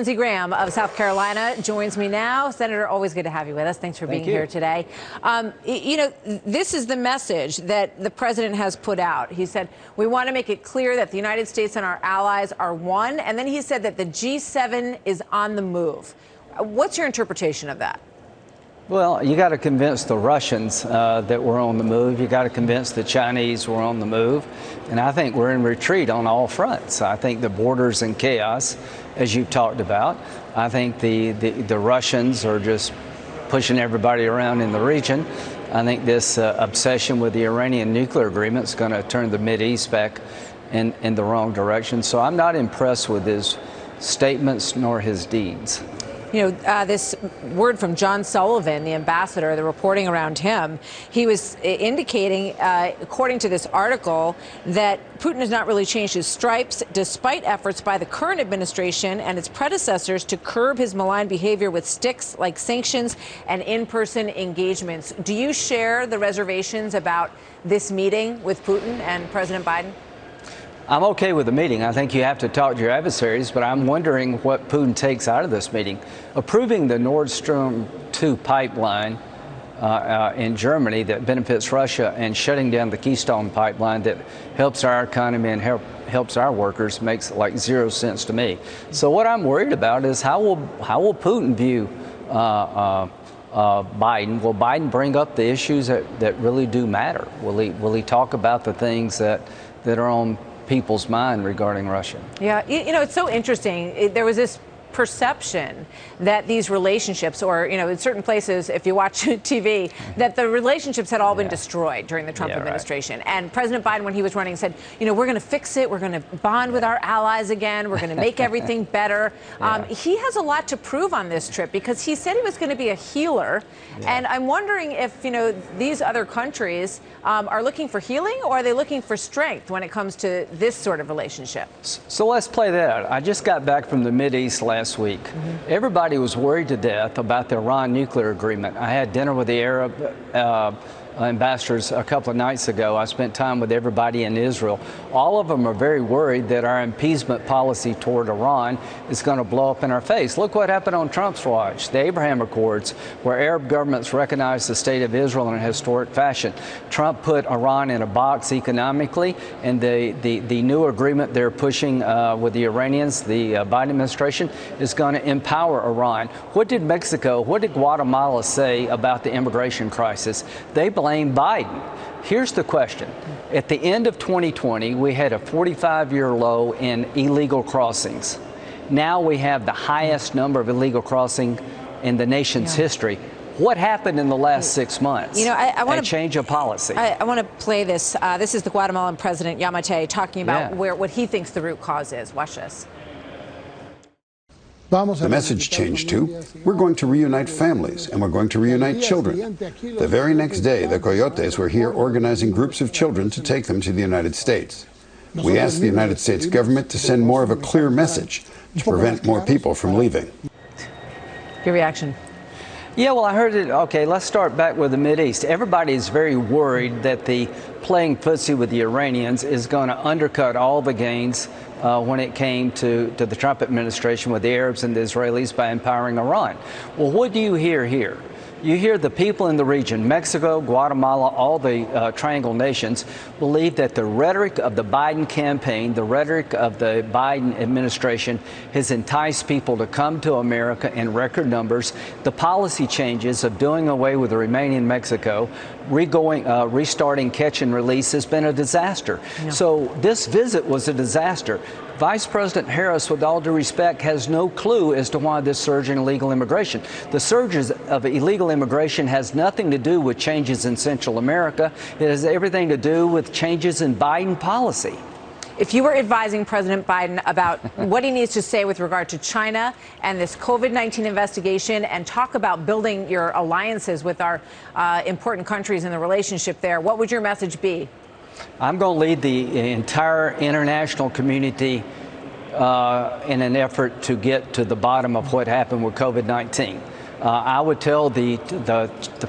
Lindsey Graham of South Carolina joins me now. Senator, always good to have you with us. Thanks for being here today. You know, this is the message that the president has put out. He said, we want to make it clear that the United States and our allies are one. And then he said that the G7 is on the move. What's your interpretation of that? Well, you got to convince the Russians that we're on the move. You got to convince the Chinese we're on the move. And I think we're in retreat on all fronts. I think the border's in chaos, as you've talked about. I think the Russians are just pushing everybody around in the region. I think this obsession with the Iranian nuclear agreement is going to turn the Mideast back in the wrong direction. So I'm not impressed with his statements nor his deeds. You know, this word from John Sullivan, the ambassador, the reporting around him, he was indicating, according to this article, that Putin has not really changed his stripes, despite efforts by the current administration and its predecessors to curb his malign behavior with sticks like sanctions and in-person engagements. Do you share the reservations about this meeting with Putin and President Biden? I'm okay with the meeting. I think you have to talk to your adversaries, but I'm wondering what Putin takes out of this meeting. Approving the Nord Stream 2 pipeline in Germany that benefits Russia and shutting down the Keystone pipeline that helps our economy and helps our workers makes like 0 sense to me. So what I'm worried about is how will Putin view Biden? Will Biden bring up the issues that really do matter? Will he talk about the things that are on people's mind regarding Russia? Yeah, you know, it's so interesting. There was this perception that these relationships, or, you know, in certain places, if you watch TV, that the relationships had all been destroyed during the Trump administration. Right. And President Biden, when he was running, said, you know, we're going to fix it. We're going to bond with our allies again. We're going to make everything better. He has a lot to prove on this trip because he said he was going to be a healer. And I'm wondering if, you know, these other countries are looking for healing, or are they looking for strength when it comes to this sort of relationship? So let's play that. I just got back from the Mideast last week. Everybody was worried to death about the Iran nuclear agreement. I had dinner with the Arab ambassadors a couple of nights ago. I spent time with everybody in Israel. All of them are very worried that our appeasement policy toward Iran is going to blow up in our face. Look what happened on Trump's watch, the Abraham Accords, where Arab governments recognized the state of Israel in a historic fashion. Trump put Iran in a box economically, and the new agreement they're pushing with the Iranians, the Biden administration, is going to empower Iran. What did Mexico, what did Guatemala say about the immigration crisis? They blame Biden. Here's the question. At the end of 2020, we had a 45-year low in illegal crossings. Now we have the highest number of illegal crossings in the nation's history. What happened in the last 6 months? You know, I want to change of policy. I want to play this. This is the Guatemalan president, Yamatei, talking about what he thinks the root cause is. Watch this. The message changed to, we're going to reunite families and we're going to reunite children. The very next day, the Coyotes were here organizing groups of children to take them to the United States. We asked the United States government to send more of a clear message to prevent more people from leaving. Your reaction? Yeah, well, I heard it. Okay, let's start back with the Mideast. Everybody is very worried that the playing footsie with the Iranians is going to undercut all the gains when it came to the Trump administration with the Arabs and the Israelis by empowering Iran. Well, what do you hear here? You hear the people in the region, Mexico, Guatemala, all the Triangle nations, believe that the rhetoric of the Biden campaign, the rhetoric of the Biden administration has enticed people to come to America in record numbers. The policy changes of doing away with the remaining in Mexico, restarting catch and release has been a disaster. Yeah. So this visit was a disaster. Vice President Harris, with all due respect, has no clue as to why this surge in illegal immigration. The surges of illegal immigration has nothing to do with changes in Central America. It has everything to do with changes in Biden policy. If you were advising President Biden about what he needs to say with regard to China and this COVID-19 investigation, and talk about building your alliances with our important countries in the relationship there, what would your message be? I'm going to lead the entire international community in an effort to get to the bottom of what happened with COVID-19. I would tell the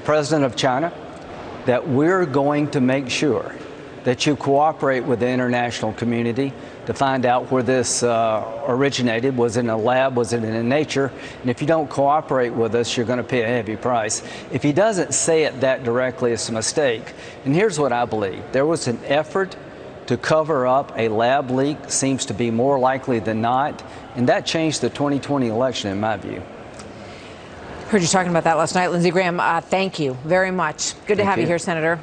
president of China that we're going to make sure that you cooperate with the international community to find out where this originated. Was it in a lab? Was it in nature? And if you don't cooperate with us, you're going to pay a heavy price. If he doesn't say it that directly, it's a mistake. And here's what I believe. There was an effort to cover up a lab leak, seems to be more likely than not, and that changed the 2020 election in my view. Heard you talking about that last night. Lindsey Graham, thank you very much. Good to have you here, Senator.